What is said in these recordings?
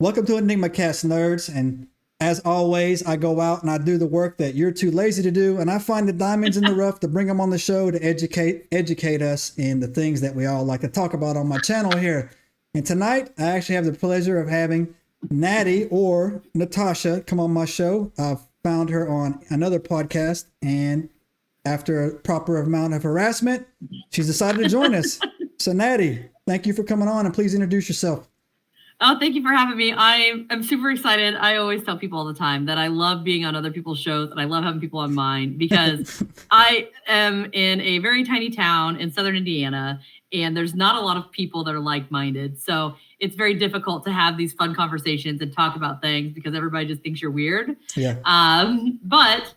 Welcome to EnigmaCast, nerds. And as always, I go out and I do the work that you're too lazy to do. And I find the diamonds in the rough to bring them on the show to educate us in the things that we all like to talk about on my channel here. And tonight, I actually have the pleasure of having Natty, or Natasha, come on my show. I've found her on another podcast, and after a proper amount of harassment, she's decided to join us. So Natty, thank you for coming on, and please introduce yourself. Oh, thank you for having me. I'm super excited. I always tell people all the time that I love being on other people's shows and I love having people on mine because I am in a very tiny town in southern Indiana and there's not a lot of people that are like-minded. So it's very difficult to have these fun conversations and talk about things because everybody just thinks you're weird. Yeah. But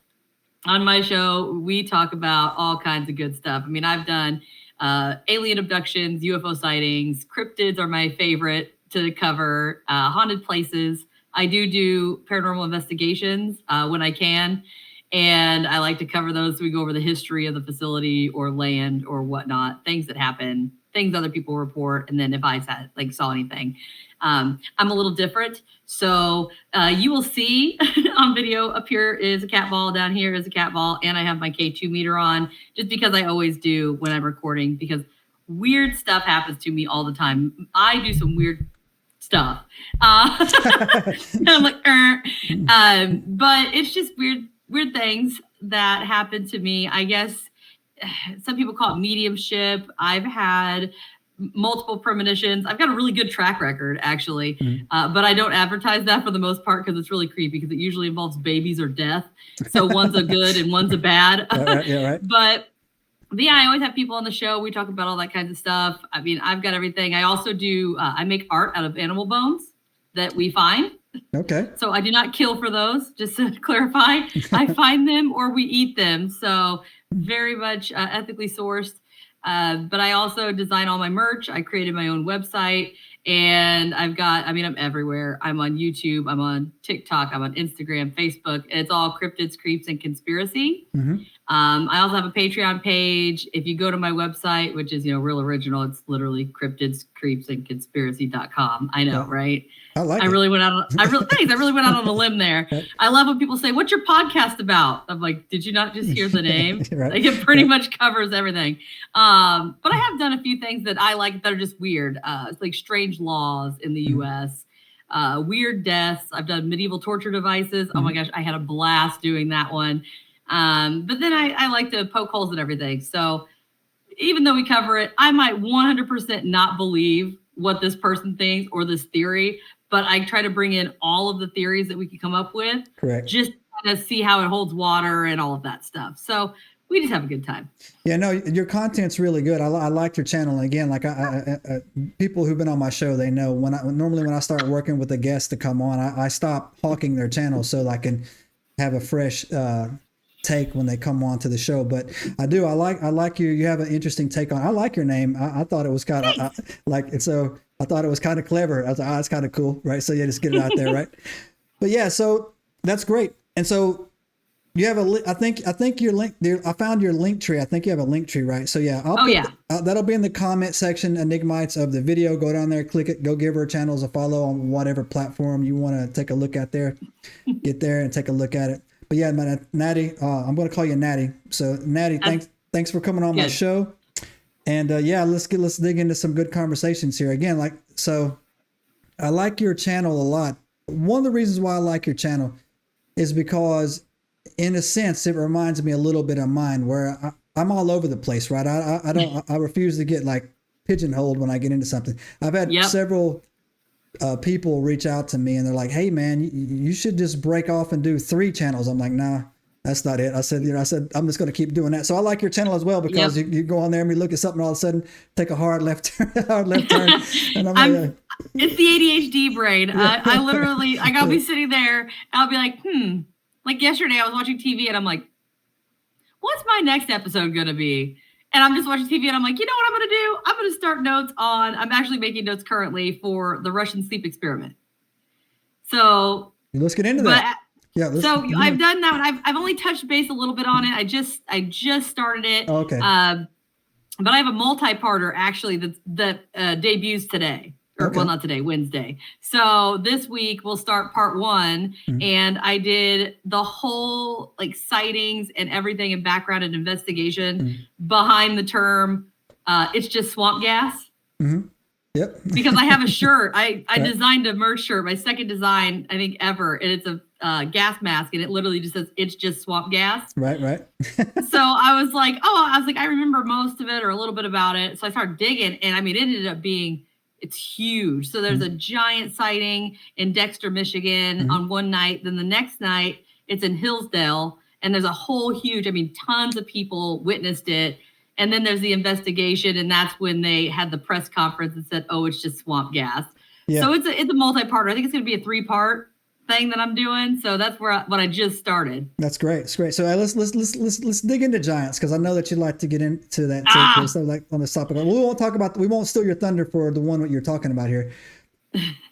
on my show, we talk about all kinds of good stuff. I mean, I've done alien abductions, UFO sightings. Cryptids are my favorite to cover, haunted places. I do paranormal investigations when I can, and I like to cover those. So we go over the history of the facility or land or whatnot, things that happen, things other people report, and then if I saw anything. I'm a little different, so you will see on video up here is a cat ball, down here is a cat ball, and I have my K2 meter on, just because I always do when I'm recording, because weird stuff happens to me all the time. I do some weird stuff. And I'm like, but it's just weird things that happen to me. I guess some people call it mediumship. I've had multiple premonitions. I've got a really good track record, actually, but I don't advertise that for the most part because it's really creepy because it usually involves babies or death. So one's a good and one's a bad. Right. But yeah, I always have people on the show. We talk about all that kinds of stuff. I mean, I've got everything. I also do, I make art out of animal bones that we find. Okay. So I do not kill for those, just to clarify. I find them or we eat them. So very much ethically sourced. But I also design all my merch. I created my own website. And I'm everywhere. I'm on YouTube. I'm on TikTok. I'm on Instagram, Facebook. It's all Cryptids, Creeps, and Conspiracy. Mm-hmm. I also have a Patreon page. If you go to my website, which is, real original, it's literally Cryptids, Creeps, and Conspiracy.com. I know, right? I like it. I really went out on a limb there. I love when people say, "What's your podcast about?" I'm like, "Did you not just hear the name?" Right. Like, it pretty much covers everything. But I have done a few things that I like that are just weird. It's like strange laws in the U.S., weird deaths. I've done medieval torture devices. Oh my gosh, I had a blast doing that one. But then I like to poke holes in everything. So even though we cover it, I might 100% not believe what this person thinks or this theory, but I try to bring in all of the theories that we can come up with. Correct. Just to see how it holds water and all of that stuff. So we just have a good time. Yeah, no, your content's really good. I like your channel. And again, like I people who've been on my show, they know normally when I start working with a guest to come on, I stop hawking their channel so I can have a fresh take when they come on to the show. But I like you have an interesting take on. I like your name. I thought it was kind of I thought it was kind of clever. I was like, it's kind of cool, right? So yeah, just get it out there, right? But yeah, so that's great. And so you have I think your link there. I found your link tree. I think you have a link tree, right? So yeah, that'll be in the comment section, Enigmites, of the video. Go down there, click it, go give her channels a follow on whatever platform you want to take a look at there. Get there and take a look at it. But yeah, Natty, I'm going to call you Natty. So Natty, thanks for coming on my show. And let's dig into some good conversations here. Again, so I like your channel a lot. One of the reasons why I like your channel is because, in a sense, it reminds me a little bit of mine, where I'm all over the place, right? I refuse to get pigeonholed when I get into something. I've had several people reach out to me and they're like, "Hey man, you should just break off and do 3 channels." I'm like, "Nah, that's not it." I said, I'm just going to keep doing that. So I like your channel as well because you go on there and we look at something, all of a sudden take a hard left turn, and I'm it's the ADHD brain. I literally, I'll be sitting there and I'll be like, like yesterday I was watching TV and I'm like, what's my next episode going to be? And I'm just watching TV and I'm like, you know what I'm going to do? I'm going to start notes on, I'm actually making notes currently for the Russian sleep experiment. So let's get into that. Yeah. I've done that one. I've only touched base a little bit on it. I just started it. Oh, okay. But I have a multi-parter actually that debuts today. Or, Okay. well, not today, Wednesday. So this week we'll start part 1, and I did the whole like sightings and everything and background and investigation behind the term it's just swamp gas. Yep. Because I have a shirt. I designed a merch shirt, my second design, I think, ever. And it's a gas mask, and it literally just says, it's just swamp gas. Right. So I was like, I remember most of it or a little bit about it. So I started digging, and I mean, it ended up being, it's huge. So there's a giant sighting in Dexter, Michigan on one night. Then the next night, it's in Hillsdale, and there's a whole huge, I mean, tons of people witnessed it. And then there's the investigation, and that's when they had the press conference and said, "Oh, it's just swamp gas." Yeah. So it's a multi-part. I think it's going to be a 3-part thing that I'm doing. So that's what I just started. That's great. It's great. So let's dig into giants, because I know that you'd like to get into that. So like on this topic, we won't steal your thunder for the one what you're talking about here.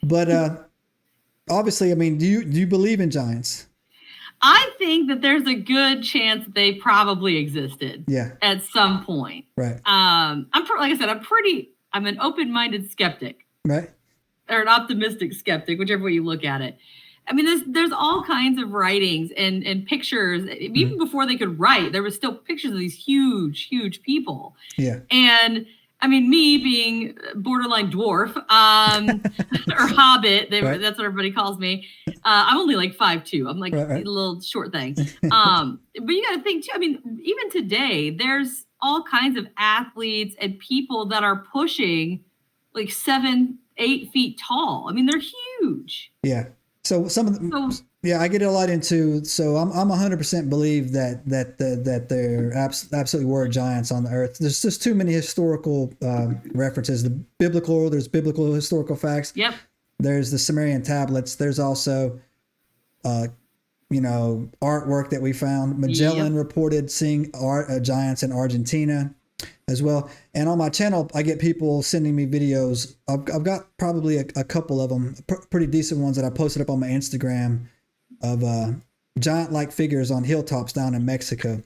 But obviously, I mean, do you believe in giants? I think that there's a good chance that they probably existed. Yeah. At some point. Right. Like I said, I'm an open-minded skeptic. Right. Or an optimistic skeptic, whichever way you look at it. I mean, there's all kinds of writings and pictures. Even before they could write, there was still pictures of these huge, huge people. Yeah. And I mean, me being borderline dwarf or hobbit, that's what everybody calls me. I'm only like 5'2". I'm like a little short thing. But you got to think too. I mean, even today, there's all kinds of athletes and people that are pushing like 7-8 feet tall. I mean, they're huge. Yeah. So some of them. I get a lot into. So I'm 100% believe that there absolutely were giants on the earth. There's just too many historical references. There's biblical historical facts. Yep. There's the Sumerian tablets. There's also, artwork that we found. Magellan reported seeing giants in Argentina as well. And on my channel, I get people sending me videos. I've got probably a couple of them, pretty decent ones that I posted up on my Instagram of giant-like figures on hilltops down in Mexico.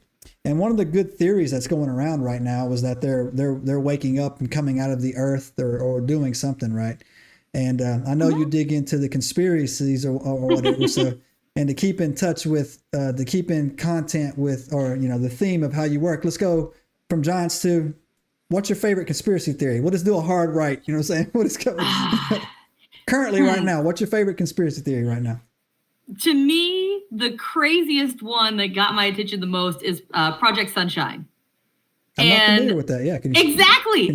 And one of the good theories that's going around right now was that they're waking up and coming out of the earth or doing something, right? And I know you dig into the conspiracies or whatever. So, and to keep in touch with, to keep in content with, or the theme of how you work. Let's go from giants to, what's your favorite conspiracy theory? We'll just do a hard right. You know what I'm saying? What is currently right now? What's your favorite conspiracy theory right now? To me, the craziest one that got my attention the most is Project Sunshine. I'm not familiar with that. Yeah. Can you exactly.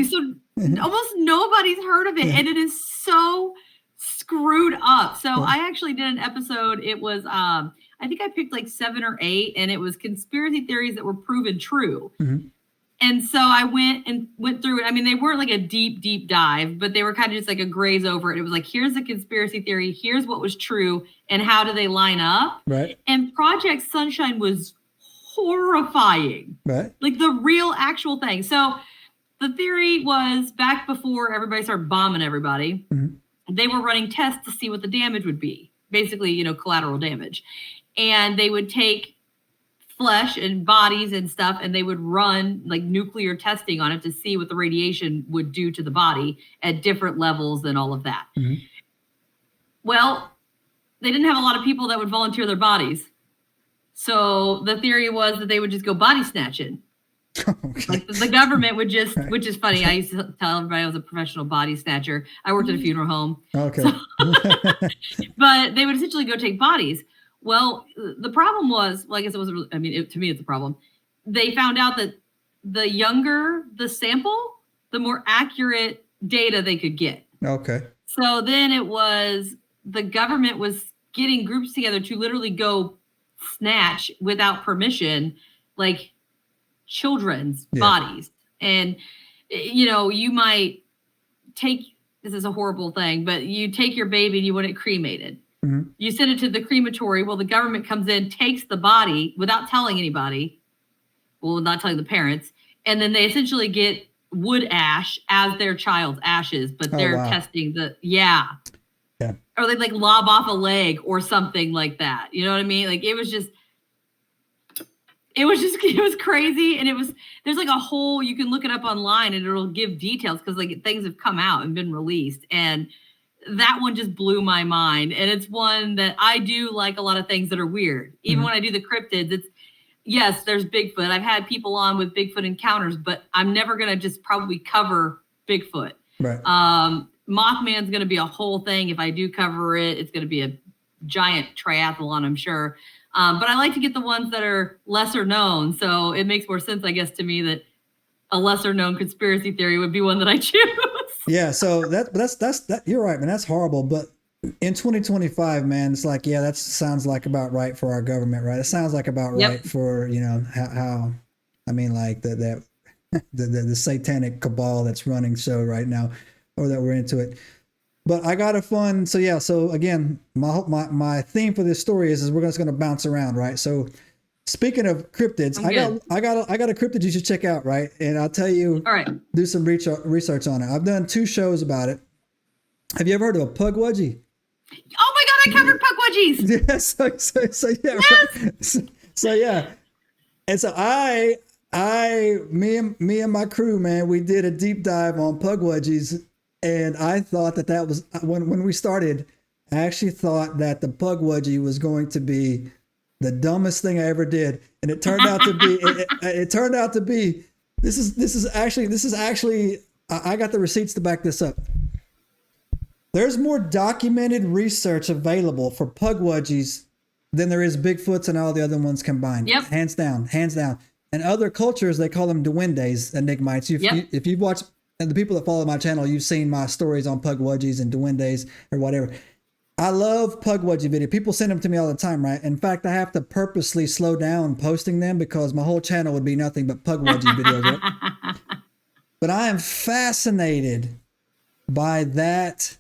So almost nobody's heard of it, and it is so screwed up. So I actually did an episode. It was, I think I picked like 7 or 8, and it was conspiracy theories that were proven true. Mm-hmm. And so I went through it. I mean, they weren't like a deep dive, but they were kind of just like a graze over it. It was like, here's the conspiracy theory. Here's what was true. And how do they line up? Right. And Project Sunshine was horrifying. Right. Like the real actual thing. So the theory was back before everybody started bombing everybody. Mm-hmm. They were running tests to see what the damage would be. Basically, collateral damage. And they would take flesh and bodies and stuff, and they would run like nuclear testing on it to see what the radiation would do to the body at different levels and all of that. Mm-hmm. Well, they didn't have a lot of people that would volunteer their bodies. So the theory was that they would just go body snatching. Okay. Like the government would just, which is funny. I used to tell everybody I was a professional body snatcher. I worked at a funeral home. Okay. But they would essentially go take bodies. Well, the problem was, well, I guess it wasn't really, I mean, to me, it's a problem. They found out that the younger the sample, the more accurate data they could get. Okay. So then it was, the government was getting groups together to literally go snatch without permission, like children's bodies. And, you might take, this is a horrible thing, but you take your baby and you want it cremated. Mm-hmm. You send it to the crematory. Well, the government comes in, takes the body without telling anybody. Well, not telling the parents. And then they essentially get wood ash as their child's ashes, but they're testing Yeah. Or they like lob off a leg or something like that. You know what I mean? Like it was just, it was crazy. And there's like a whole, you can look it up online and it'll give details because like things have come out and been released. And that one just blew my mind. And it's one that I do like a lot of things that are weird. Even when I do the cryptids, yes, there's Bigfoot. I've had people on with Bigfoot encounters, but I'm never going to just probably cover Bigfoot. Right. Mothman's going to be a whole thing. If I do cover it, it's going to be a giant triathlon, I'm sure. But I like to get the ones that are lesser known. So it makes more sense, I guess, to me that a lesser known conspiracy theory would be one that I choose. Yeah. So that's you're right, man. That's horrible. But in 2025, man, it's like, yeah, that sounds like about right for our government, right? It sounds like about right for, how I mean, like the satanic cabal that's running show right now, or that we're into it. But I got a fun. So yeah. So again, my theme for this story is we're just going to bounce around, right? So speaking of cryptids, I got a cryptid you should check out, right? And I'll tell you. All right. Do some research on it. I've done 2 shows about it. Have you ever heard of a Pukwudgie? Oh my God, I covered Pukwudgies. Yeah. So yeah. Yes. Right. So yeah. And so me and my crew, man, we did a deep dive on Pukwudgies. And I thought that was when we started, I actually thought that the Pugwudgie was going to be the dumbest thing I ever did. And it turned out to be, it turned out to be, this is actually, I got the receipts to back this up. There's more documented research available for Pugwudgies than there is Bigfoots and all the other ones combined. Yep. Hands down. And other cultures, they call them Duendes, Enigmites. If you've watched, and the people that follow my channel, you've seen my stories on Pugwudgies and Duendes or whatever. I love Pugwudgie video. People send them to me all the time, right? In fact, I have to purposely slow down posting them because my whole channel would be nothing but Pugwudgie videos. Right? But I am fascinated by that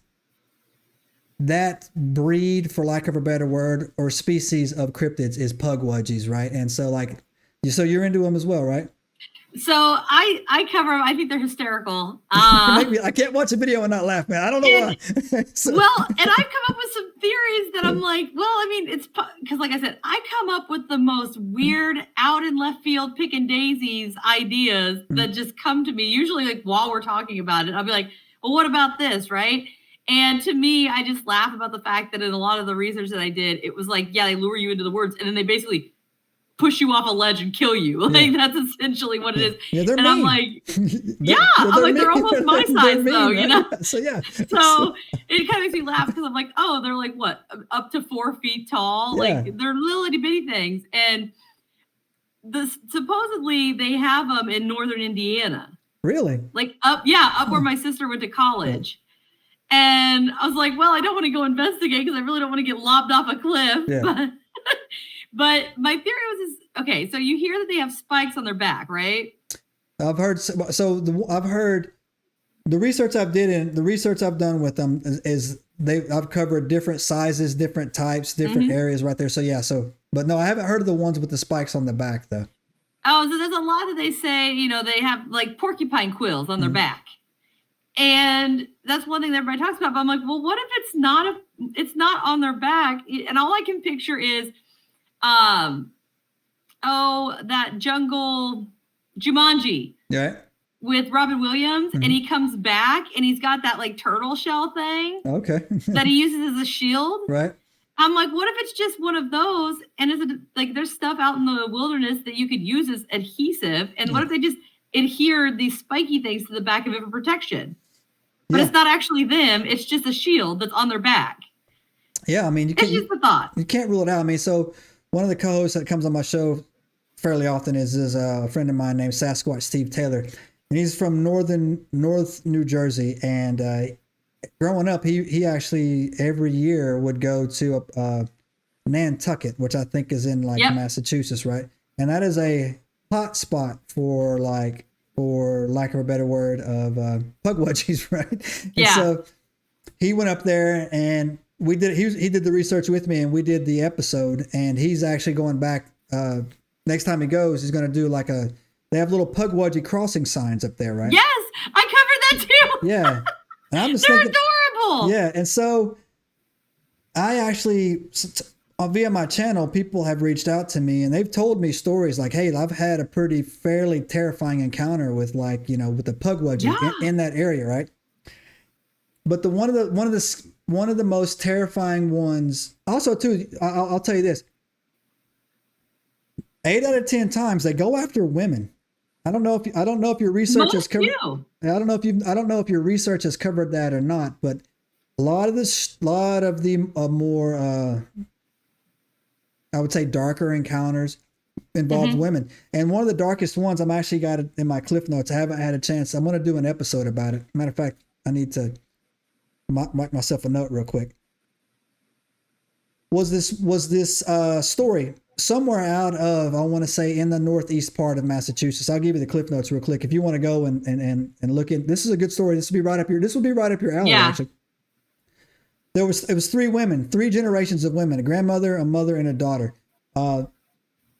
breed, for lack of a better word, or species of cryptids is Pugwudgies, right? And so so you're into them as well, right? So I cover them. I think they're hysterical. I can't watch a video and not laugh, man. I don't know why. Well, and I've come up with some theories that I'm like, well, I mean, it's because like I said, I come up with the most weird out in left field picking daisies ideas that just come to me, usually like while we're talking about it. I'll be like, well, what about this, right? And to me, I just laugh about the fact that in a lot of the research that I did, it was like, yeah, they lure you into the woods and then they basically push you off a ledge and kill you. Like that's essentially what it is. Yeah, they're and mean. I'm like, I'm like, they're almost my size mean, though, right? So yeah. So it kind of makes me laugh because I'm like, oh, they're like what, up to 4 feet tall? Yeah. Like they're little itty bitty things. And supposedly they have them in northern Indiana. Really? Like up where my sister went to college. And I was like, well, I don't want to go investigate because I really don't want to get lobbed off a cliff. Yeah. But my theory was okay. So you hear that they have spikes on their back, right? I've heard. I've heard the research I've done with them is I've covered different sizes, different types, different areas right there. So yeah. But no, I haven't heard of the ones with the spikes on the back though. Oh, so there's a lot that they say, they have like porcupine quills on their back. And that's one thing that everybody talks about. But I'm like, well, what if it's not on their back? And all I can picture is, that jungle Jumanji. Yeah. With Robin Williams, and he comes back and he's got that like turtle shell thing. Okay. That he uses as a shield. Right. I'm like, what if it's just one of those? And is it like there's stuff out in the wilderness that you could use as adhesive? And what if they just adhere these spiky things to the back of it for protection? But it's not actually them. It's just a shield that's on their back. Yeah, I mean, it's just a thought. You can't rule it out. I mean, so one of the co-hosts that comes on my show fairly often is a friend of mine named Sasquatch Steve Taylor, and he's from North New Jersey. And growing up, he actually every year would go to Nantucket, which I think is in Massachusetts, right? And that is a hot spot for lack of a better word, of Pugwudgies, right? Yeah. And so he went up there and he did the research with me, and we did the episode, and he's actually going back next time he goes, he's going to do they have little Pugwudgie crossing signs up there, right? Yes, I covered that too. Yeah. And I'm just They're adorable. Yeah. And so I actually, via my channel, people have reached out to me and they've told me stories like, hey, I've had a fairly terrifying encounter with with the Pugwudgie in that area, right? But one of the most terrifying ones, also too, I'll tell you this: 8 out of 10 times they go after women. I don't know if your research has covered. I don't know if your research has covered that or not, but a lot of the more I would say darker encounters involve women. And one of the darkest ones, I'm actually got it in my cliff notes. I haven't had a chance. I'm going to do an episode about it. Matter of fact, I need to write myself a note real quick. Was this story somewhere out of, I want to say, in the northeast part of Massachusetts? I'll give you the cliff notes real quick if you want to go and look in. This is a good story. This will be right up your alley. Yeah. Actually. It was 3 women, 3 generations of women, a grandmother, a mother, and a daughter.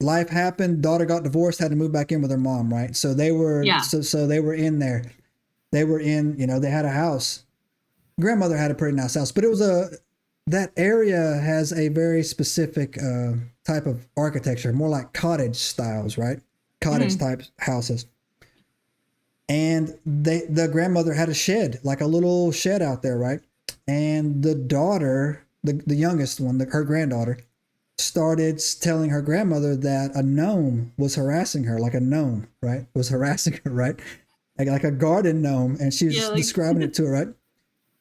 Life happened. Daughter got divorced, had to move back in with her mom, right? So they were so they were in there. They were in, they had a house. Grandmother had a pretty nice house, but it was that area has a very specific type of architecture, more like cottage styles, right? Cottage type houses. And the grandmother had a shed, like a little shed out there, right? And the daughter, the youngest one, her granddaughter, started telling her grandmother that a gnome was harassing her, like a gnome, right? Was harassing her, right? Like a garden gnome. And she was describing it to her, right?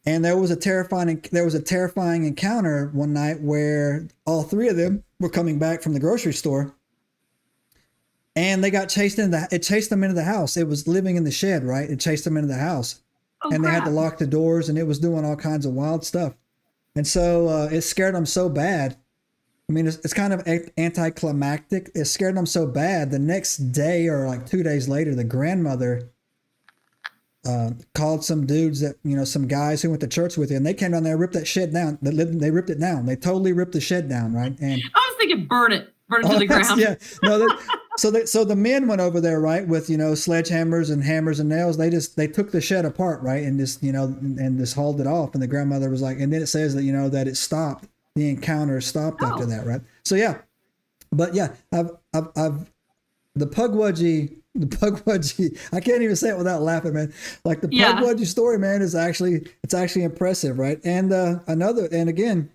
And there was a terrifying encounter one night where all 3 of them were coming back from the grocery store, and they got chased it chased them into the house. It was living in the shed, right? It chased them into the house. And they had to lock the doors, and it was doing all kinds of wild stuff. And so it scared them so bad. I mean, it's kind of anticlimactic. It scared them so bad. The next day or like 2 days later, the grandmother called some dudes that, some guys who went to church with you, and they came down there and ripped that shed down. They ripped it down. They totally ripped the shed down, right? And I was thinking burn it to the ground. Yeah. No, so the men went over there, right, with sledgehammers and hammers and nails. They took the shed apart, right, and just and just hauled it off. And the grandmother was like, and then it says that that it stopped. The encounter stopped after that, right? So yeah, but yeah, I've the Pukwudgie. I can't even say it without laughing, man. Like the Pukwudgie story, man, it's actually impressive, right? And again,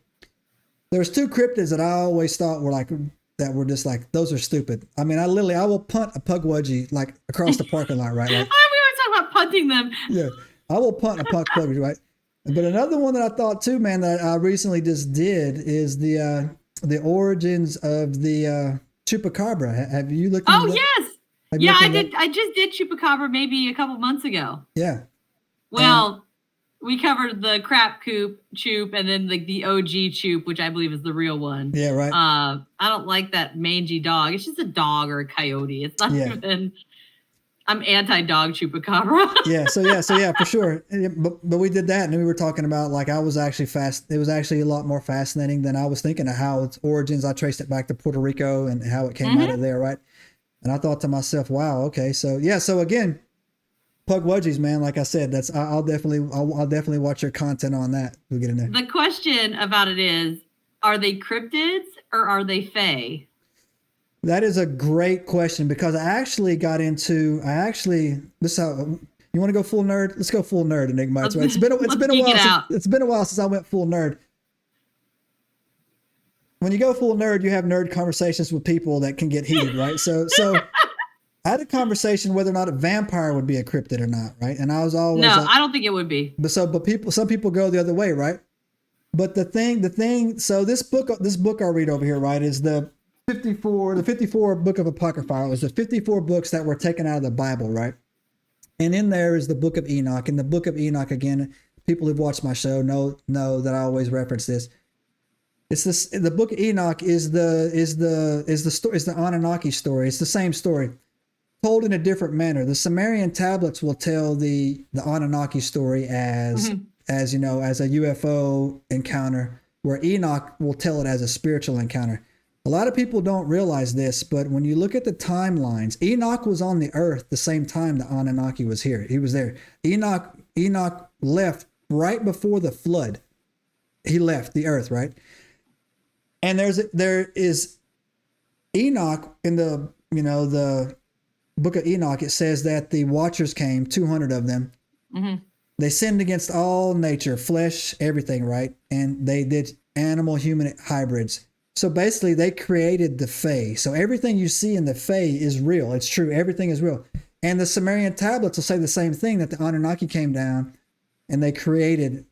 there's 2 cryptids that I always thought were just like, those are stupid. I mean, I will punt a Pukwudgie like across the parking lot, right? Like, we were talking about punting them. Yeah, I will punt a Pukwudgie, right? But another one that I thought too, man, that I recently just did is the origins of the Chupacabra. Have you looked? Oh yes, I did. I just did Chupacabra maybe a couple months ago. Yeah. Well, we covered the crap Chup, and then the OG Chup, which I believe is the real one. Yeah, right. I don't like that mangy dog. It's just a dog or a coyote. It's not even. I'm anti-dog Chupacabra. yeah, for sure. But we did that, and we were talking about like I was actually It was actually a lot more fascinating than I was thinking of how its origins. I traced it back to Puerto Rico and how it came out of there, right? And I thought to myself, wow, okay, so yeah, so again, Pukwudgies, man. Like I said, I'll definitely watch your content on that. We'll get in there. The question about it is, are they cryptids or are they fae? That is a great question because I actually got into. This how you want to go full nerd? Let's go full nerd, Enigma. Right? It's been a while. It's been a while since I went full nerd. When you go full nerd, you have nerd conversations with people that can get heated, right? So I had a conversation whether or not a vampire would be a cryptid or not, right? And I was always I don't think it would be. But some people go the other way, right? But the thing. So this book I read over here, right, is the 54 book of Apocrypha. It was the 54 books that were taken out of the Bible, right? And in there is the book of Enoch. And the book of Enoch, again, people who've watched my show know that I always reference this. It's this. The book of Enoch is the Anunnaki story. It's the same story, told in a different manner. The Sumerian tablets will tell the Anunnaki story as a UFO encounter, where Enoch will tell it as a spiritual encounter. A lot of people don't realize this, but when you look at the timelines, Enoch was on the earth the same time the Anunnaki was here. He was there. Enoch left right before the flood. He left the earth, right? And there is Enoch in the, the book of Enoch. It says that the Watchers came, 200 of them. Mm-hmm. They sinned against all nature, flesh, everything, right? And they did animal-human hybrids. So basically, they created the Fae. So everything you see in the Fae is real. It's true. Everything is real. And the Sumerian tablets will say the same thing, that the Anunnaki came down and they created,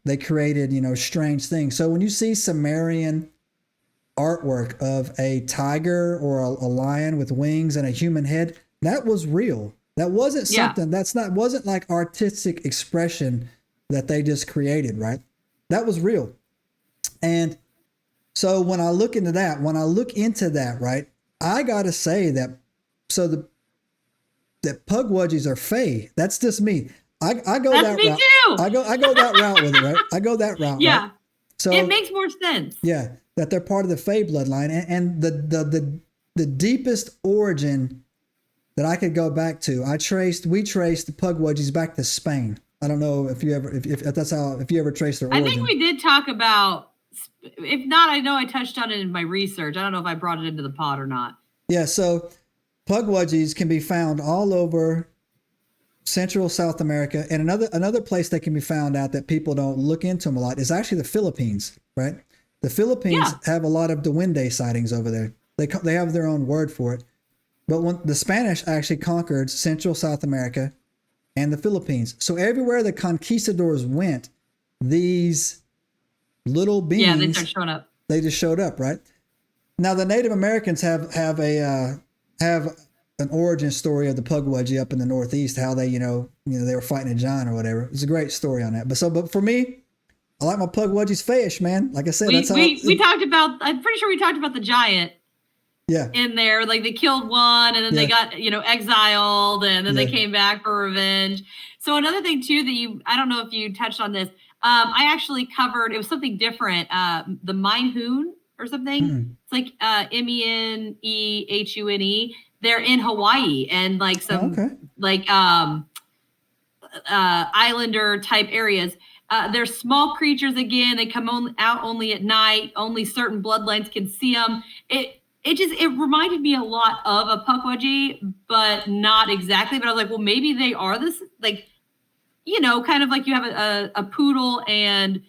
strange things. So when you see Sumerian artwork of a tiger or a lion with wings and a human head, that was real. That wasn't something, wasn't like artistic expression that they just created, right? That was real. And so when I look into that, right, I got to say that, that Pugwudgies are Fae. That's just me. I go that route. Too. I go that route with it, right? I go that route. Yeah. Right? So it makes more sense. Yeah, that they're part of the Fae bloodline, and the deepest origin that I could go back to, we traced the Pugwudgies back to Spain. I don't know if you ever traced their origin. I think we did talk about. If not, I know I touched on it in my research. I don't know if I brought it into the pod or not. Yeah, so Pugwudgies can be found all over Central South America, and another place they can be found out that people don't look into them a lot is actually the Philippines, right? The Philippines have a lot of Duende sightings over there. They have their own word for it. But when the Spanish actually conquered Central South America and the Philippines, so everywhere the conquistadors went, these little beings, they start showing up. They just showed up, right? Now the Native Americans have an origin story of the Pukwudgie up in the Northeast, how they, they were fighting a giant or whatever. It's a great story on that. But for me, I like my Pugwudgies fish, man. Like I said, we talked about. I'm pretty sure we talked about the giant. Yeah. In there, like they killed one, and then they got exiled, and then they came back for revenge. So another thing too that I don't know if you touched on this. I actually covered. It was something different. The Minehune or something. It's like Menehune. They're in Hawaii and like some islander type areas. They're small creatures again. They come out only at night. Only certain bloodlines can see them. It reminded me a lot of a Pukwudgie, but not exactly. But I was like, well, maybe they are this, like, kind of like you have a poodle and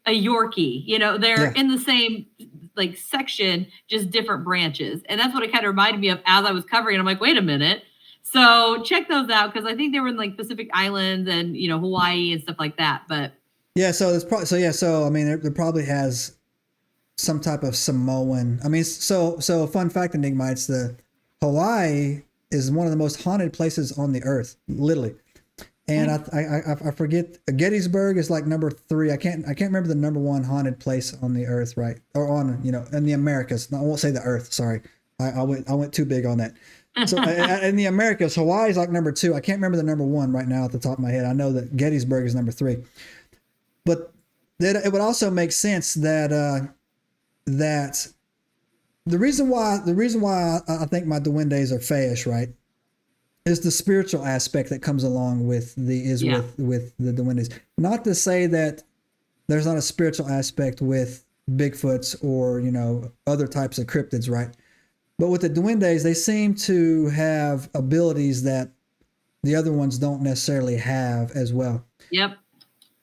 a Yorkie. They're in the same like section, just different branches. And that's what it kind of reminded me of as I was covering. I'm like, wait a minute. So check those out, because I think they were in like Pacific Islands and Hawaii and stuff like that. But so there's probably I mean there probably has some type of Samoan. I mean, so a fun fact, Enigma, it's Hawaii is one of the most haunted places on the earth, literally. And I forget, Gettysburg is like number 3. I can't remember the number 1 haunted place on the earth, right? Or on in the Americas. No, I won't say the earth. Sorry, I went too big on that. So in the Americas, Hawaii is like number 2. I can't remember the number 1 right now at the top of my head. I know that Gettysburg is number 3, but that it would also make sense that that the reason why I think my Duendes are fayish, right, is the spiritual aspect that comes along with with the Duendes. Not to say that there's not a spiritual aspect with Bigfoots or other types of cryptids, right? But with the Duendes, they seem to have abilities that the other ones don't necessarily have as well. Yep.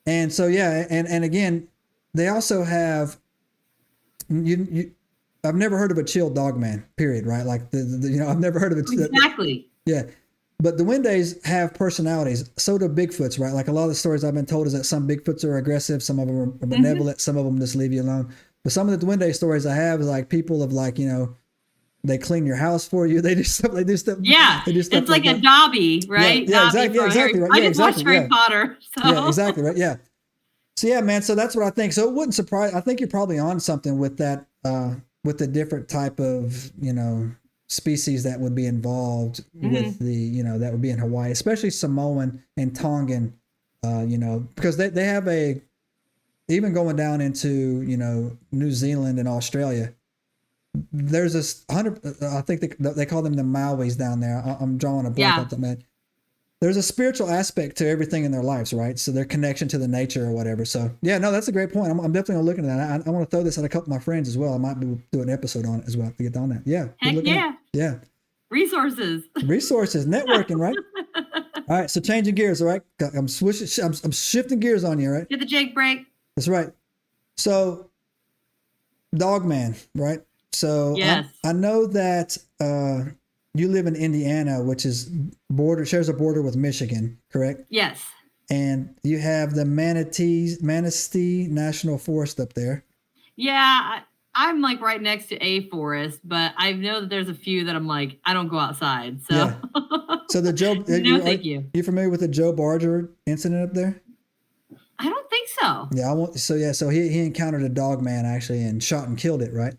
And so and again, they also have I've never heard of a chill Dogman, period, right? Like I've never heard of it. Exactly. Yeah. But the Duendes have personalities. So do Bigfoots, right? Like a lot of the stories I've been told is that some Bigfoots are aggressive, some of them are benevolent, some of them just leave you alone. But some of the Duende stories I have is like people of like, they clean your house for you. They do stuff. Yeah. They do stuff it's like a Dobby, right? Yeah, exactly. Right. I just watched Harry Potter. So. Yeah, exactly. Right. Yeah. So yeah, man. So that's what I think. So it wouldn't surprise. I think you're probably on something with that, with the different type of, species that would be involved with the, that would be in Hawaii, especially Samoan and Tongan, because they have even going down into, New Zealand and Australia, there's this 100, I think they call them the Mauis down there. I'm drawing a blank on that, man. there's a spiritual aspect to everything in their lives, right? So their connection to the nature or whatever. So yeah, no, that's a great point. I'm definitely gonna look into that. I want to throw this at a couple of my friends as well. I might do an episode on it as well to get on that. Yeah. Heck yeah. Yeah. Resources, networking, right? All right. So changing gears. All right. I'm shifting gears on you. Right. Hit the Jake break. That's right. So Dogman, right? So yes. I know that you live in Indiana, which is shares a border with Michigan, correct? Yes. And you have the Manistee National Forest up there. Yeah, I'm like right next to a forest, but I know that there's a few that I'm like, I don't go outside. So, yeah. So the Joe, thank you. You familiar with the Joe Barger incident up there? I don't think so. Yeah, so he encountered a Dogman actually and shot and killed it, right?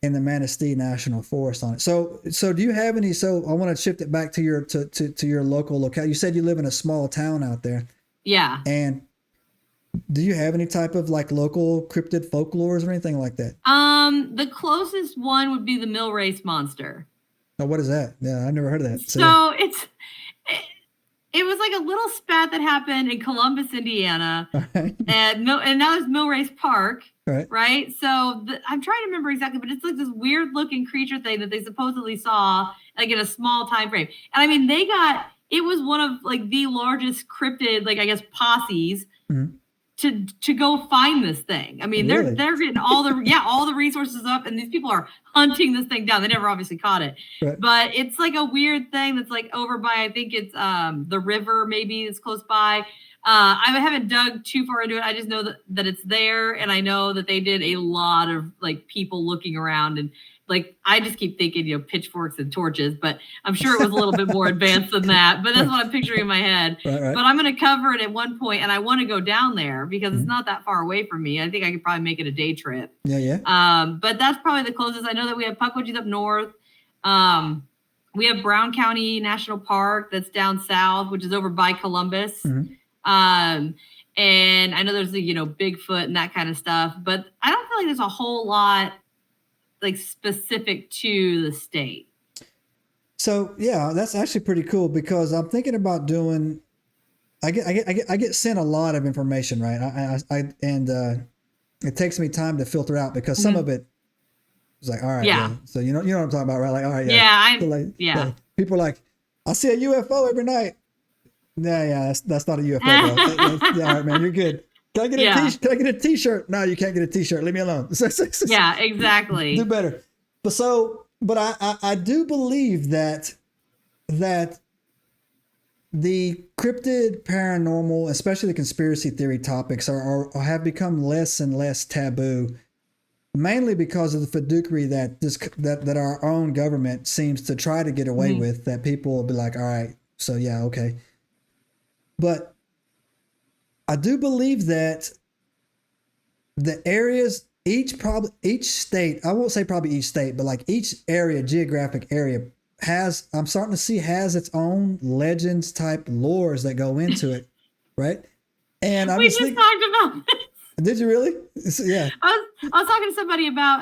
In the Manistee National Forest on it. So do you have any? So I want to shift it back to your to your local locale. You said you live in a small town out there. Yeah. And do you have any type of like local cryptid folklores or anything like that? The closest one would be the Millrace Monster. Oh, what is that? Yeah, I never heard of that. So it was like a little spat that happened in Columbus, Indiana, right. and that was Millrace Park, right? So I'm trying to remember exactly, but it's like this weird looking creature thing that they supposedly saw like in a small time frame. And I mean, it was one of like the largest cryptid, like I guess posses. Mm-hmm. To go find this thing. I mean, really? they're getting all the resources up, and these people are hunting this thing down. They never obviously caught it, right. But it's like a weird thing that's like over by, I think it's the river maybe is close by. I haven't dug too far into it. I just know that it's there, and I know that they did a lot of like people looking around, and like I just keep thinking, pitchforks and torches, but I'm sure it was a little bit more advanced than that. But that's what I'm picturing in my head. Right. But I'm going to cover it at one point, and I want to go down there because it's not that far away from me. I think I could probably make it a day trip. Yeah. But that's probably the closest. I know that we have Pukwudgies up north. We have Brown County National Park that's down south, which is over by Columbus. Mm-hmm. And I know there's Bigfoot and that kind of stuff, but I don't feel like there's a whole lot like specific to the state. So yeah, that's actually pretty cool because I'm thinking about doing. I get sent a lot of information, right? It takes me time to filter out because some of it is like, all right, yeah. So you know what I'm talking about, right? Like, all right, yeah. Like, people are like, I see a UFO every night. Yeah, that's not a UFO. Bro. All right, man, you're good. Can I get a t-shirt? No, you can't get a t-shirt. Leave me alone. Yeah, exactly. Do better. But I do believe that the cryptid, paranormal, especially the conspiracy theory topics have become less and less taboo, mainly because of the fiduciary that our own government seems to try to get away with, that people will be like, all right, so yeah, okay. But I do believe that the areas, each state, I won't say probably each state, but like each area, geographic area has its own legends type lores that go into it. Right. And we just talked about this. Did you really? Yeah. I was talking to somebody about,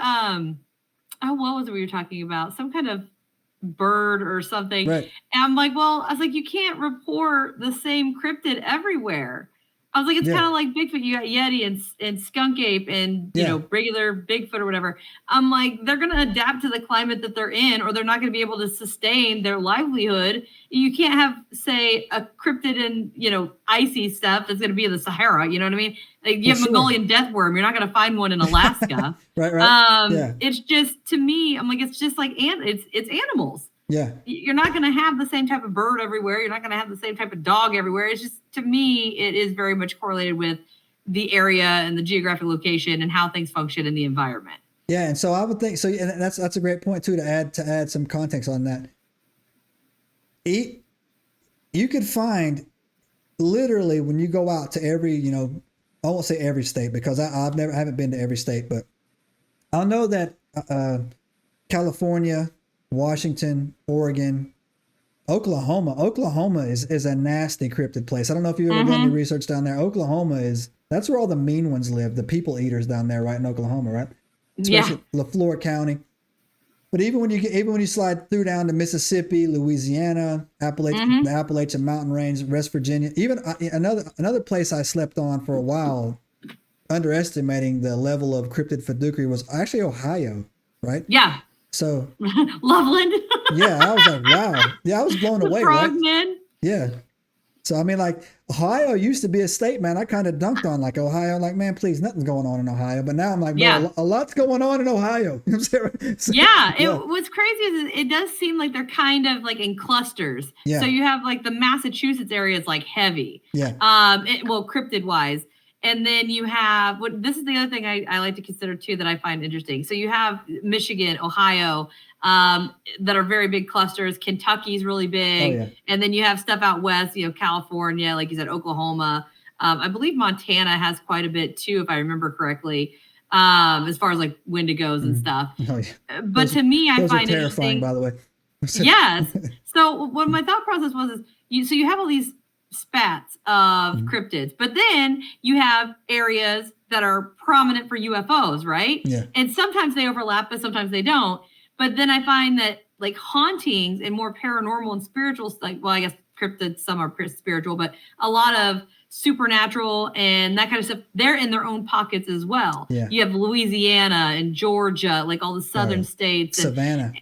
what was it we were talking about? Some kind of bird or something. Right. And I'm like, you can't report the same cryptid everywhere. I was like, it's kind of like Bigfoot. You got Yeti and skunk ape and, regular Bigfoot or whatever. I'm like, they're going to adapt to the climate that they're in, or they're not going to be able to sustain their livelihood. You can't have, say, a cryptid in, icy stuff that's going to be in the Sahara. You know what I mean? Like, you have Mongolian death worm. You're not going to find one in Alaska. Right. It's just, to me, I'm like, it's just like, it's animals. Yeah. You're not going to have the same type of bird everywhere. You're not going to have the same type of dog everywhere. It's just, to me, it is very much correlated with the area and the geographic location and how things function in the environment. Yeah. And so I would think, and that's a great point too, to add some context on that. You could find literally when you go out to every, I won't say every state because I haven't been to every state, but I know that California, Washington, Oregon, Oklahoma is a nasty cryptid place. I don't know if you've ever done any research that's where all the mean ones live, the people eaters down there, right in Oklahoma, right? Especially LaFleur County. But even when you slide through down to Mississippi, Louisiana, the Appalachian Mountain Range, West Virginia, even another place I slept on for a while, underestimating the level of cryptid fiduciary, was actually Ohio, right? Yeah. So Loveland. yeah, I was like, wow. Yeah, I was blown away, right? Frogmen. Yeah. So I mean, like, Ohio used to be a state, man. I kind of dunked on like Ohio, like, man, please, nothing's going on in Ohio. But now I'm like, no, a lot's going on in Ohio. You know what I'm saying? So, What's crazy is it does seem like they're kind of like in clusters. Yeah. So you have like the Massachusetts area is like heavy. Yeah. Cryptid wise. And then you have this is the other thing I like to consider too that I find interesting. So you have Michigan, Ohio, that are very big clusters. Kentucky's really big. Oh, yeah. And then you have stuff out west, California, like you said, Oklahoma. I believe Montana has quite a bit too, if I remember correctly, as far as like Wendigos and stuff. Oh, yeah. But to me, I find terrifying, interesting. by the way. Yes. So what my thought process was you have all these spats of cryptids, but then you have areas that are prominent for UFOs, right? Yeah. And sometimes they overlap, but sometimes they don't. But then I find that like hauntings and more paranormal and spiritual, like, well, I guess cryptids, some are spiritual, but a lot of supernatural and that kind of stuff, they're in their own pockets as well. Yeah. You have Louisiana and Georgia, like all the southern states. Savannah.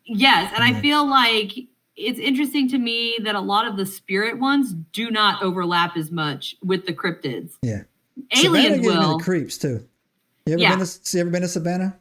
Yes. And I feel like it's interesting to me that a lot of the spirit ones do not overlap as much with the cryptids. Yeah. Aliens Savannah gives will. me the creeps too. You ever been to Savannah?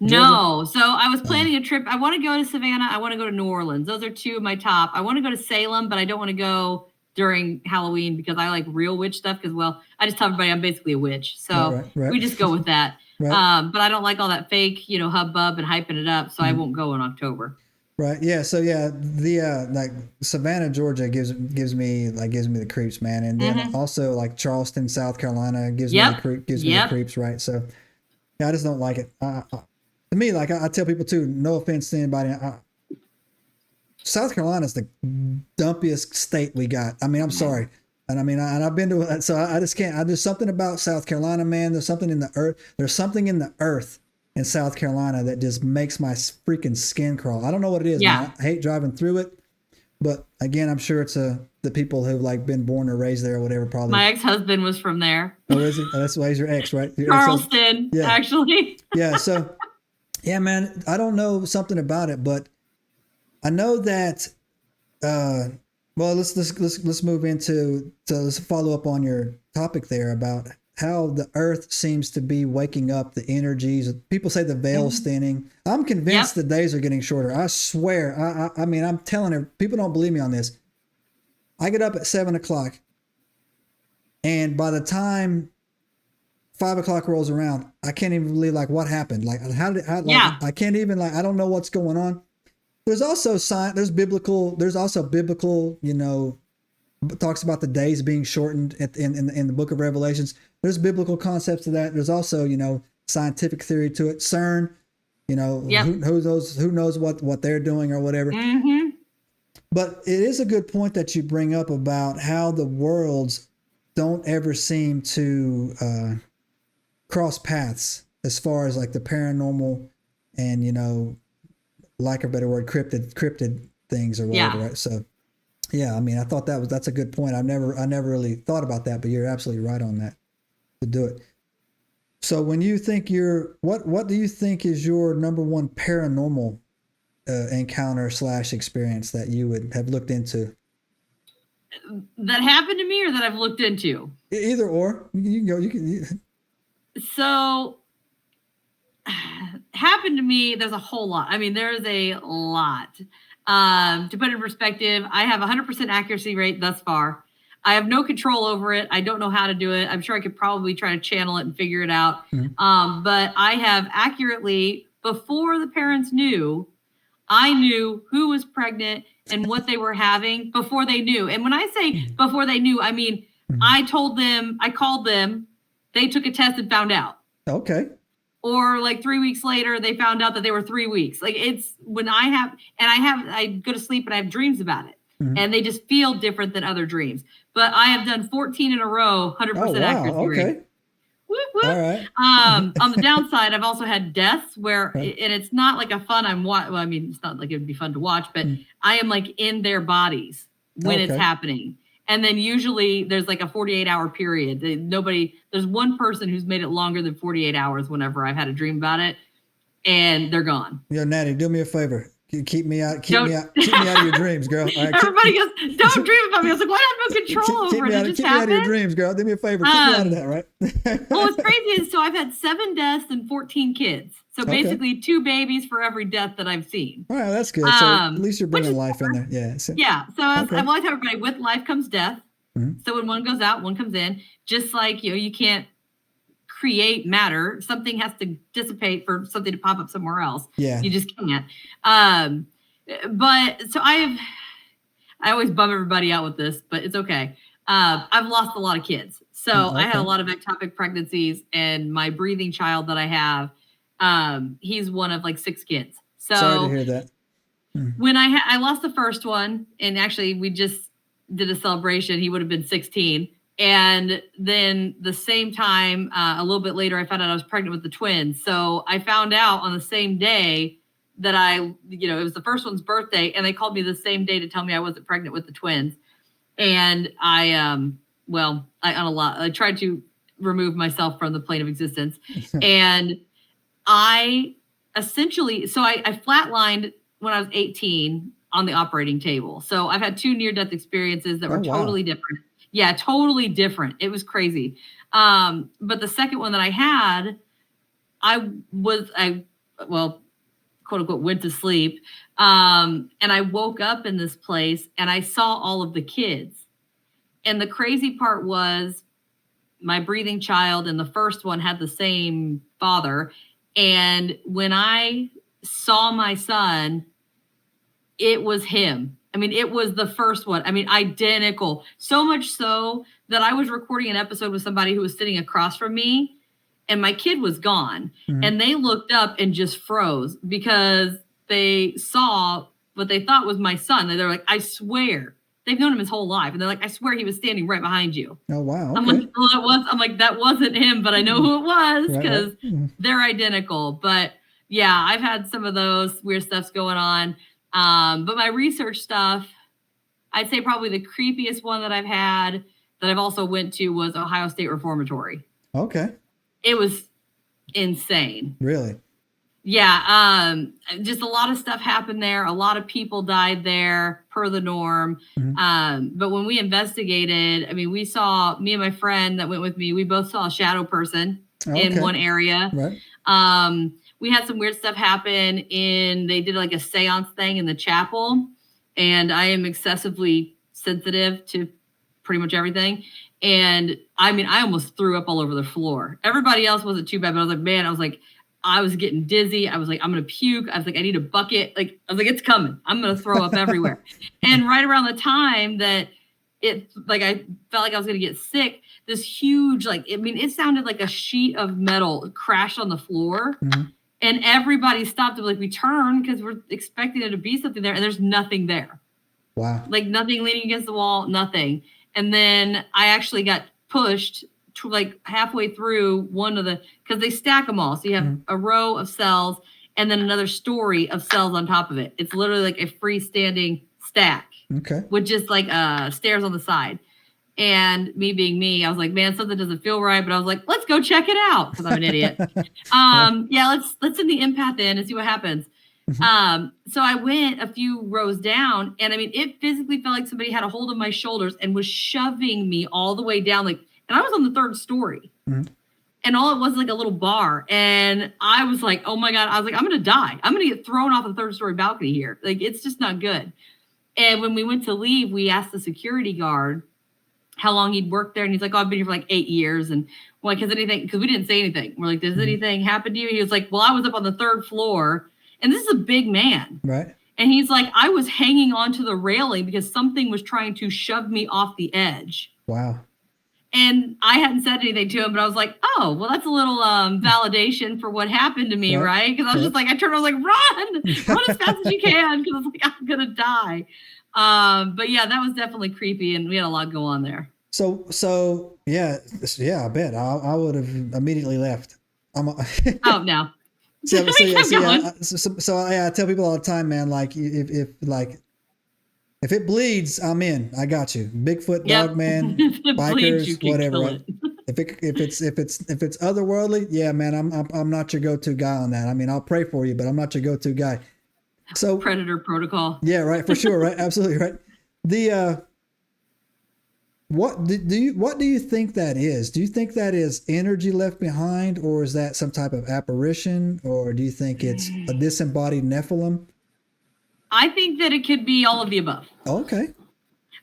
Georgia? No. So I was planning a trip. I want to go to Savannah. I want to go to New Orleans. Those are two of my top. I want to go to Salem, but I don't want to go during Halloween because I like real witch stuff because, well, I just tell everybody I'm basically a witch. So we just go with that. Right. But I don't like all that fake, hubbub and hyping it up. So I won't go in October. Right. Yeah. So yeah, the like Savannah, Georgia gives me the creeps, man. And then also like Charleston, South Carolina gives me the creeps. Right. So yeah, I just don't like it. To me, like I tell people too, no offense to anybody. South Carolina is the dumpiest state we got. I mean, I'm sorry. And I mean, I've been to it, so I just can't. There's something about South Carolina, man. There's something in the earth. There's something in the earth in South Carolina that just makes my freaking skin crawl. I don't know what it is. Yeah. Man. I hate driving through it, but again, I'm sure it's the people who've like been born or raised there or whatever. Probably. My ex-husband was from there. Oh, is he? Oh, that's why he's your ex, right? Charleston, actually. Yeah. So, yeah, man, I don't know something about it, but I know that. Well, let's move into let's follow up on your topic there about how the earth seems to be waking up the energies. People say the veil's thinning. I'm convinced the days are getting shorter. I swear. I mean, I'm telling you, people don't believe me on this. I get up at 7:00 and by the time 5:00 rolls around, I can't even believe like what happened. Like I can't even I don't know what's going on. There's also there's biblical, talks about the days being shortened in the book of Revelations. There's biblical concepts to that. There's also, scientific theory to it. CERN, who knows what they're doing or whatever. Mm-hmm. But it is a good point that you bring up about how the worlds don't ever seem to cross paths as far as like the paranormal and, like a better word, cryptid things or whatever. Right? So, yeah, I mean, I thought that's a good point. I never really thought about that, but you're absolutely right on that to do it. So when you think what do you think is your number one paranormal encounter / experience that you would have looked into? That happened to me or that I've looked into? Either or. You can go. So happened to me, there's a whole lot. I mean, there's a lot. To put it in perspective, I have 100% accuracy rate thus far. I have no control over it. I don't know how to do it. I'm sure I could probably try to channel it and figure it out. Mm-hmm. But I have accurately, before the parents knew, I knew who was pregnant and what they were having before they knew. And when I say before they knew, I mean, I told them, I called them, they took a test and found out. Okay. Or like 3 weeks later, they found out that they were 3 weeks. Like it's when I go to sleep and I have dreams about it. Mm-hmm. And they just feel different than other dreams. But I have done 14 in a row, 100% accuracy rate. Whoop, whoop. All right. On the downside, I've also had deaths where, and it's not like a fun. Well, I mean, it's not like it would be fun to watch, but I am like in their bodies when it's happening. And then usually there's like a 48-hour period. There's one person who's made it longer than 48 hours whenever I've had a dream about it, and they're gone. Yo, Natty, do me a favor. Keep me out of your dreams, girl. All right, everybody goes, don't dream about me. I was like, why do I have no control over it? Keep me out of your dreams, girl. Do me a favor. Keep me out of that, right? Well, what's crazy is, so I've had 7 deaths and 14 kids. So basically 2 babies for every death that I've seen. All right, that's good. So at least you're bringing life in there. Yeah. So I've always had everybody, with life comes death. So when one goes out, one comes in. Just like, you can't create matter. Something has to dissipate for something to pop up somewhere else. Yeah. You just can't. But so I always bum everybody out with this, but it's okay. I've lost a lot of kids. So I had a lot of ectopic pregnancies, and my breathing child that I have, he's one of like 6 kids. So sorry to hear that. When I lost the first one, and actually we just did a celebration, he would have been 16. And then the same time, a little bit later, I found out I was pregnant with the twins. So I found out on the same day that it was the first one's birthday, and they called me the same day to tell me I wasn't pregnant with the twins. And I tried to remove myself from the plane of existence. And I essentially, I flatlined when I was 18 on the operating table. So I've had 2 near-death experiences that were totally different. Yeah, totally different. It was crazy. But the second one that I had, quote unquote, went to sleep. And I woke up in this place and I saw all of the kids. And the crazy part was my breathing child and the first one had the same father. And when I saw my son, it was him. I mean, it was the first one. I mean, identical. So much so that I was recording an episode with somebody who was sitting across from me, and my kid was gone. And they looked up and just froze because they saw what they thought was my son. They're like, I swear. They've known him his whole life. And they're like, I swear he was standing right behind you. Oh, wow. Okay. I'm like, that wasn't him, but I know who it was because they're identical. But yeah, I've had some of those weird stuffs going on. But my research stuff, I'd say probably the creepiest one that I've had that I've also went to was Ohio State Reformatory. Okay. It was insane. Really? Yeah. Just a lot of stuff happened there. A lot of people died there per the norm. But when we investigated, I mean, me and my friend that went with me, we both saw a shadow person in one area. Right. We had some weird stuff happen they did like a seance thing in the chapel, and I am excessively sensitive to pretty much everything. And I mean, I almost threw up all over the floor. Everybody else wasn't too bad, but I was like, man, I was getting dizzy. I was like, I'm going to puke. I was like, I need a bucket. I was like, it's coming. I'm going to throw up everywhere. And right around the time that I felt like I was going to get sick, this huge, it sounded like a sheet of metal crashed on the floor. And everybody stopped and we turned because we're expecting there to be something there, and there's nothing there. Wow. Like nothing leaning against the wall, nothing. And then I actually got pushed to halfway through because they stack them all. So you have a row of cells and then another story of cells on top of it. It's literally like a freestanding stack. Okay. With just stairs on the side. And me being me, I was like, man, something doesn't feel right. But I was like, let's go check it out because I'm an idiot. Let's send the empath in and see what happens. So I went a few rows down, and I mean, it physically felt like somebody had a hold of my shoulders and was shoving me all the way down. And I was on the 3rd story. And all it was a little bar. And I was like, oh my God, I was like, I'm going to die. I'm going to get thrown off the 3rd story balcony here. It's just not good. And when we went to leave, we asked the security guard how long he'd worked there. And he's like, oh, I've been here for 8 years. And we're like, because we didn't say anything. We're like, does anything happen to you? And he was like, well, I was up on the 3rd floor. And this is a big man. Right. And he's like, I was hanging onto the railing because something was trying to shove me off the edge. Wow. And I hadn't said anything to him, but I was like, oh, well, that's a little validation for what happened to me, right? Because I was just I turned, I was like, run as fast as you can, because I'm going to die. But yeah, that was definitely creepy, and we had a lot go on there. So yeah, I bet I would have immediately left. Oh no. So yeah, Keep going. I tell people all the time, man. Like if it bleeds, I'm in. I got you. Bigfoot, Yep. Dogman, If it bleeds, you bikers, can whatever. kill Right? it. If it's otherworldly, yeah, man. I'm not your go-to guy on that. I mean, I'll pray for you, but I'm not your go-to guy. So Predator protocol. yeah, right, for sure, right, absolutely right. The what do you think that is? Do you think that is energy left behind, or is that some type of apparition, or do you think it's a disembodied Nephilim? I think that it could be all of the above. Okay.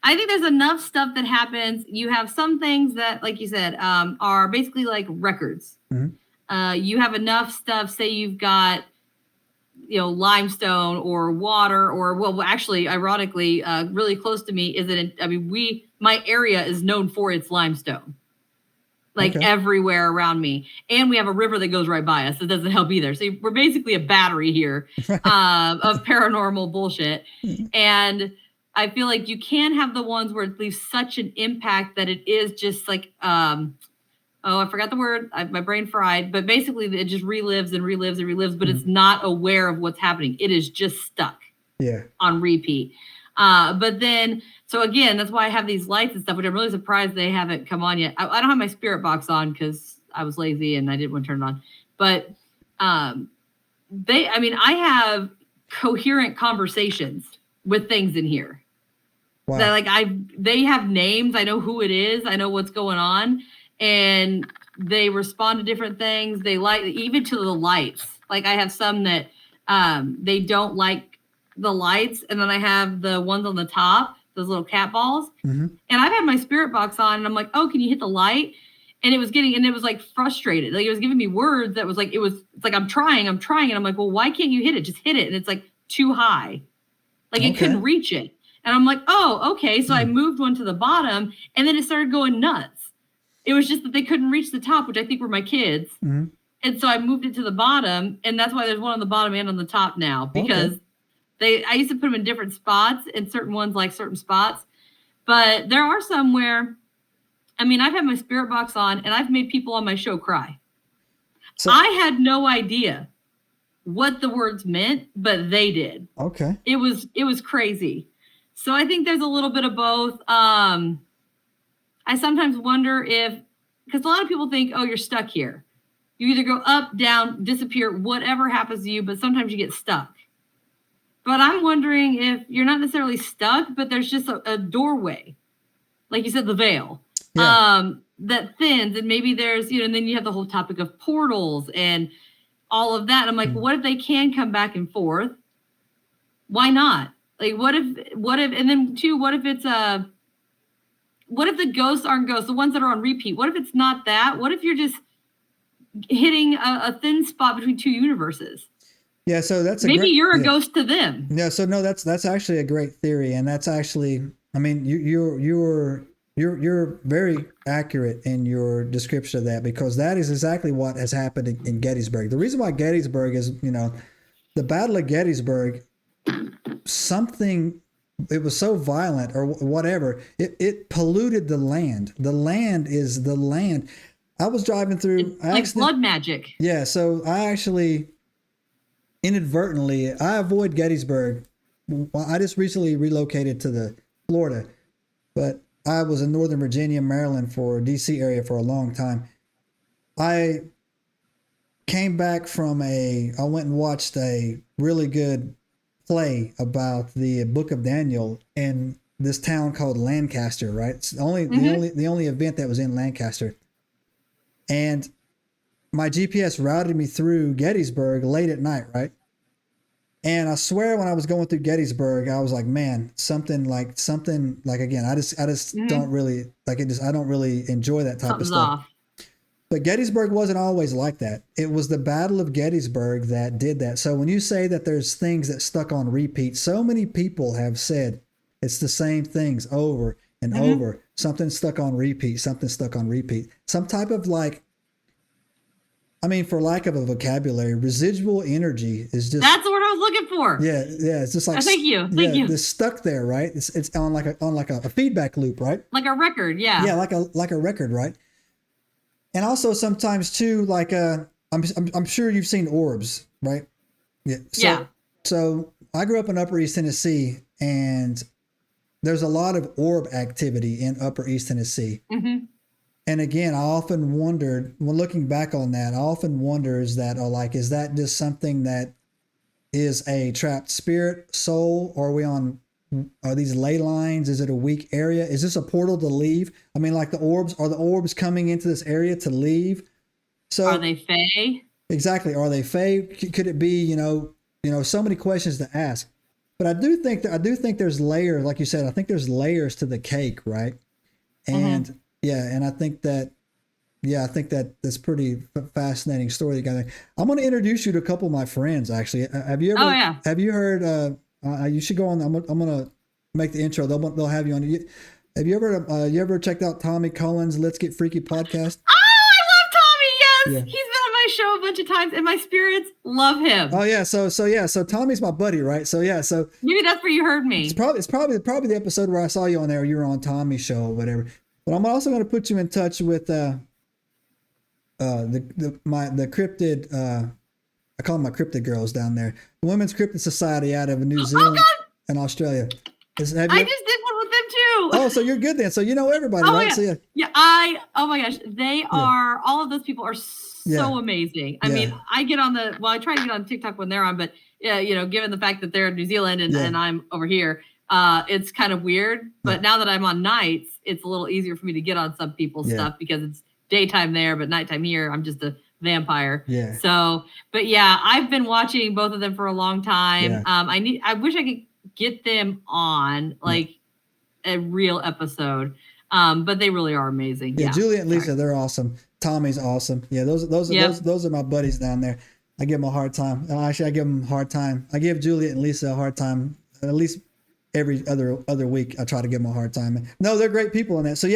I think there's enough stuff that happens. You have some things that, like you said, are basically like records. Mm-hmm. You have enough stuff. Say you've got, limestone or water, or well, actually, ironically, really close to me is it? My area is known for its limestone, like everywhere around me, and we have a river that goes right by us. It doesn't help either. So we're basically a battery here of paranormal bullshit, and I feel like you can have the ones where it leaves such an impact that it is just like, I forgot the word. My brain fried. But basically, it just relives and relives and relives, but it's not aware of what's happening. It is just stuck on repeat. But then, so again, that's why I have these lights and stuff, which I'm really surprised they haven't come on yet. I don't have my spirit box on because I was lazy and I didn't want to turn it on. But I have coherent conversations with things in here. Wow. That they have names. I know who it is. I know what's going on, and they respond to different things. They like even to the lights. Like I have some that they don't like the lights, and then I have the ones on the top, those little cat balls. Mm-hmm. And I've had my spirit box on, and I'm like, "Oh, can you hit the light?" And it was like frustrated. Like it was giving me words that was like it's like I'm trying, and I'm like, "Well, why can't you hit it? Just hit it." And it's like too high, like it couldn't reach it. And I'm like, oh, okay. So I moved one to the bottom, and then it started going nuts. It was just that they couldn't reach the top, which I think were my kids. Mm-hmm. And so I moved it to the bottom, and that's why there's one on the bottom and on the top now, because I used to put them in different spots, and certain ones like certain spots. But there are some where, I've had my spirit box on, and I've made people on my show cry. So I had no idea what the words meant, but they did. Okay. It was crazy. So I think there's a little bit of both. I sometimes wonder because a lot of people think, oh, you're stuck here. You either go up, down, disappear, whatever happens to you, but sometimes you get stuck. But I'm wondering if you're not necessarily stuck, but there's just a doorway. Like you said, the veil that thins, and maybe there's, and then you have the whole topic of portals and all of that. I'm like, what if they can come back and forth? Why not? Like, what if, and then two, what if the ghosts aren't ghosts, the ones that are on repeat? What if it's not that? What if you're just hitting a thin spot between two universes? Yeah. So maybe you're a ghost to them. Yeah. So no, that's actually a great theory. And that's actually, you're very accurate in your description of that, because that is exactly what has happened in Gettysburg. The reason why Gettysburg is, the Battle of Gettysburg, it was so violent or whatever, it polluted the land. The land is the land. I was driving through, like blood magic. Yeah. So I actually inadvertently, I avoid Gettysburg. I just recently relocated to Florida, but I was in Northern Virginia, Maryland, for DC area for a long time. I came back I went and watched a really good play about the Book of Daniel in this town called Lancaster, right? It's the only event that was in Lancaster. And my GPS routed me through Gettysburg late at night, right? And I swear when I was going through Gettysburg, I was like, man, something like again, I just don't really like it. I don't really enjoy that type of stuff. Off. But Gettysburg wasn't always like that. It was the Battle of Gettysburg that did that. So when you say that there's things that stuck on repeat, so many people have said it's the same things over and over. Something stuck on repeat, something stuck on repeat. Some type of for lack of a vocabulary, residual energy is just... That's the word I I was looking for. Yeah. It's just like thank you. It's stuck there, right? It's on like a feedback loop, right? Like a record, yeah. Yeah, like a record, right? And also sometimes too, like I'm sure you've seen orbs, right? Yeah. So I grew up in Upper East Tennessee, and there's a lot of orb activity in Upper East Tennessee. Mm-hmm. And again, I often wondered, when looking back on that, is that just something that is a trapped spirit, soul? Or are these ley lines? Is it a weak area? Is this a portal to leave? I mean, like are the orbs coming into this area to leave? So are they fae? Exactly. Are they fae? Could it be, so many questions to ask. But I do think there's layers, like you said, I think there's layers to the cake, right? And and I think that's pretty fascinating story. I'm going to introduce you to a couple of my friends, actually. Have you ever, have you heard, you should go on, I'm going to make the intro. They'll have you on. Have you ever checked out Tommy Cullen's Let's Get Freaky podcast? Oh, I love Tommy. Yes. Yeah. He's been on my show a bunch of times, and my spirits love him. Oh yeah. So Tommy's my buddy, right? So maybe that's where you heard me. It's probably the episode where I saw you on there. You were on Tommy's show or whatever. But I'm also going to put you in touch with the cryptid. I call them my cryptid girls down there. The Women's Cryptid Society out of New Zealand and Australia. I just did one with them too. Oh, so you're good then. So you know everybody, right? Yeah. So oh my gosh, they are, all of those people are so amazing. I mean, I try to get on TikTok when they're on, but given the fact that they're in New Zealand and I'm over here, it's kind of weird. But now that I'm on nights, it's a little easier for me to get on some people's stuff because it's daytime there, but nighttime here, I'm just a vampire. Yeah. So, but I've been watching both of them for a long time. Yeah. I wish I could get them on like a real episode. But they really are amazing. Yeah. Julia and Lisa, they're awesome. Tommy's awesome. Yeah. Those are my buddies down there. I give them a hard time. Actually, I give them a hard time. I give Julia and Lisa a hard time at least every other week. I try to give them a hard time. No, they're great people in that. So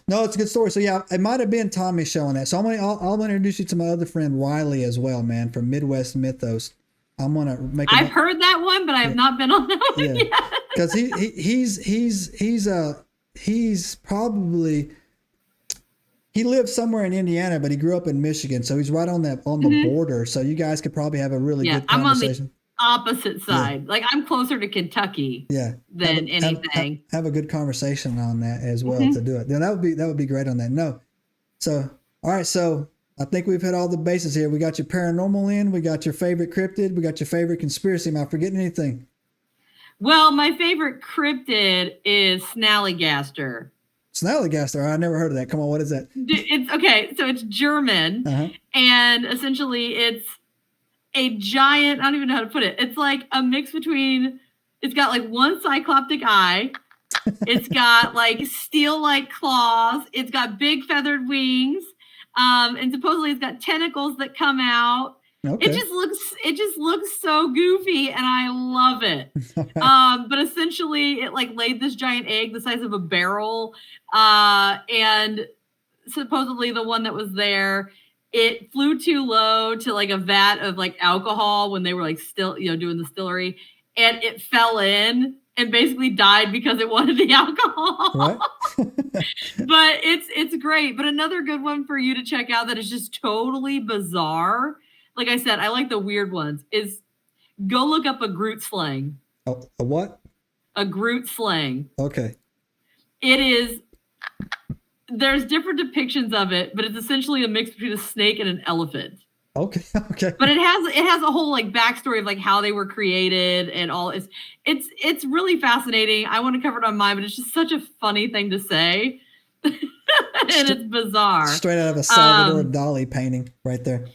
no, it's a good story. So it might have been Tommy showing that. So I'll introduce you to my other friend Riley as well, man, from Midwest Mythos. I'm gonna make. I've heard that one, but I have not been on that one yet. Because he's probably, he lives somewhere in Indiana, but he grew up in Michigan, so he's right on the border. So you guys could probably have a really good conversation. I'm on the opposite side. Like I'm closer to Kentucky than anything. Have a good conversation on that as well to do it. Then that would be great on that. No. So all right, so I think we've hit all the bases here. We got your paranormal in, we got your favorite cryptid, we got your favorite conspiracy. Am I forgetting anything? Well, my favorite cryptid is Snallygaster. Snallygaster? I never heard of that. Come on, what is that? It's okay. So it's German, and essentially it's a giant, I don't even know how to put it. It's like a mix between, it's got like one cycloptic eye. It's got like steel-like claws. It's got big feathered wings. And supposedly it's got tentacles that come out. Okay. It just looks so goofy, and I love it. But essentially it like laid this giant egg the size of a barrel. And supposedly the one that was there, it flew too low to like a vat of like alcohol when they were like still, doing the distillery, and it fell in and basically died because it wanted the alcohol. Right. But it's great. But another good one for you to check out that is just totally bizarre. Like I said, I like the weird ones. Is go look up a Groot slang. A what? A Groot slang. Okay. It is. There's different depictions of it, but it's essentially a mix between a snake and an elephant. Okay. But it has a whole like backstory of like how they were created and all. It's really fascinating. I want to cover it on mine, but it's just such a funny thing to say. And it's bizarre. Straight out of a Salvador Dali painting right there.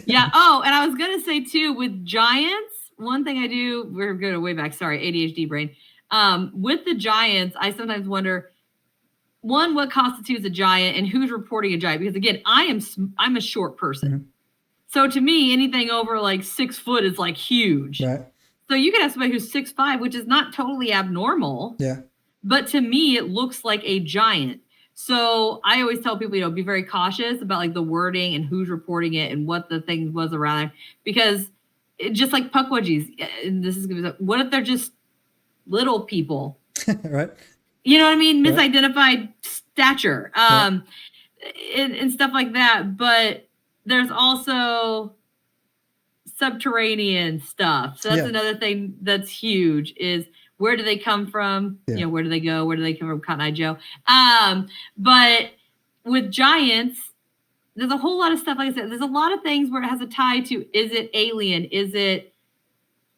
Yeah. Oh, and I was going to say too, with giants, one thing I do, we're going way back. Sorry. ADHD brain. With the giants, I sometimes wonder, one, what constitutes a giant and who's reporting a giant? Because again, I'm a short person. Mm-hmm. So to me, anything over like 6 foot is like huge. Right. So you could have somebody who's 6'5", which is not totally abnormal. Yeah. But to me, it looks like a giant. So I always tell people, be very cautious about like the wording and who's reporting it and what the thing was around there. Because just like Pukwudgies. And this is gonna be, what if they're just little people? Right. You know what I mean? Misidentified stature, and stuff like that. But there's also subterranean stuff. So that's another thing that's huge is where do they come from? You know, where do they go? Where do they come from? Cotton Eye Joe. But with giants, there's a whole lot of stuff. Like I said, there's a lot of things where it has a tie to, is it alien? Is it,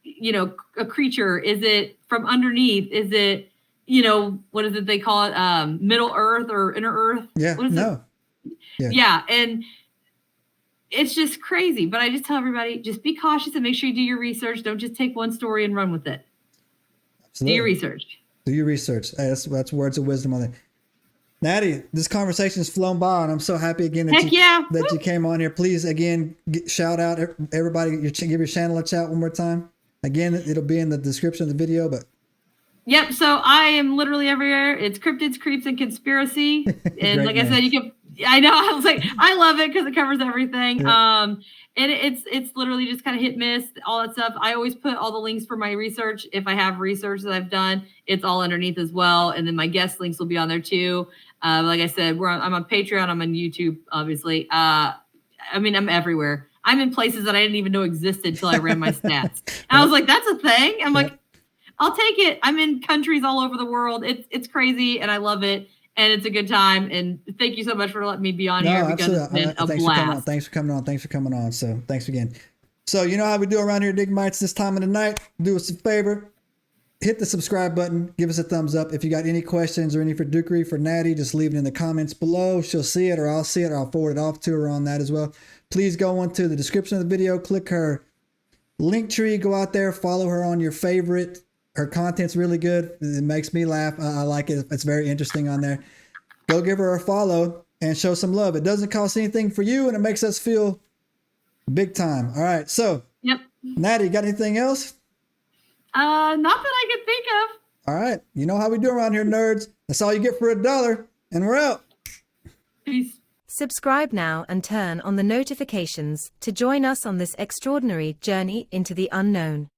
you know, a creature? Is it from underneath? Is it, you know, what is it they call it? Middle Earth or Inner Earth? Yeah, what is no. It? Yeah, and it's just crazy. But I just tell everybody, just be cautious and make sure you do your research. Don't just take one story and run with it. Absolutely. Do your research. Do your research. Hey, that's words of wisdom on it. Natty, this conversation has flown by, and I'm so happy again that you came on here. Please, again, shout out everybody. Give your channel a shout one more time. Again, it'll be in the description of the video. But yep. So I am literally everywhere. It's Cryptids, Creeps, and Conspiracy. And like I said, you can. I know. I was like, I love it because it covers everything. Yep. And it's literally just kind of hit miss, all that stuff. I always put all the links for my research. If I have research that I've done, it's all underneath as well. And then my guest links will be on there too. Like I said, I'm on Patreon. I'm on YouTube, obviously. I mean, I'm everywhere. I'm in places that I didn't even know existed until I ran my stats. And I was like, that's a thing. I'm like, I'll take it. I'm in countries all over the world. It's crazy, and I love it. And it's a good time. And thank you so much for letting me be on here because it's been a blast. Thanks for coming on. So thanks again. So you know how we do around here, Enigmites, this time of the night. Do us a favor. Hit the subscribe button. Give us a thumbs up. If you got any questions or any fiduciary for Natty, just leave it in the comments below. She'll see it, or I'll see it, or I'll forward it off to her on that as well. Please go into the description of the video. Click her link tree. Go out there. Follow her on your favorite. Her content's really good. It makes me laugh. I like it. It's very interesting on there. Go give her a follow and show some love. It doesn't cost anything for you, and it makes us feel big time. All right. So, Natty, got anything else? Not that I can think of. All right. You know how we do around here, nerds. That's all you get for $1, and we're out. Peace. Subscribe now and turn on the notifications to join us on this extraordinary journey into the unknown.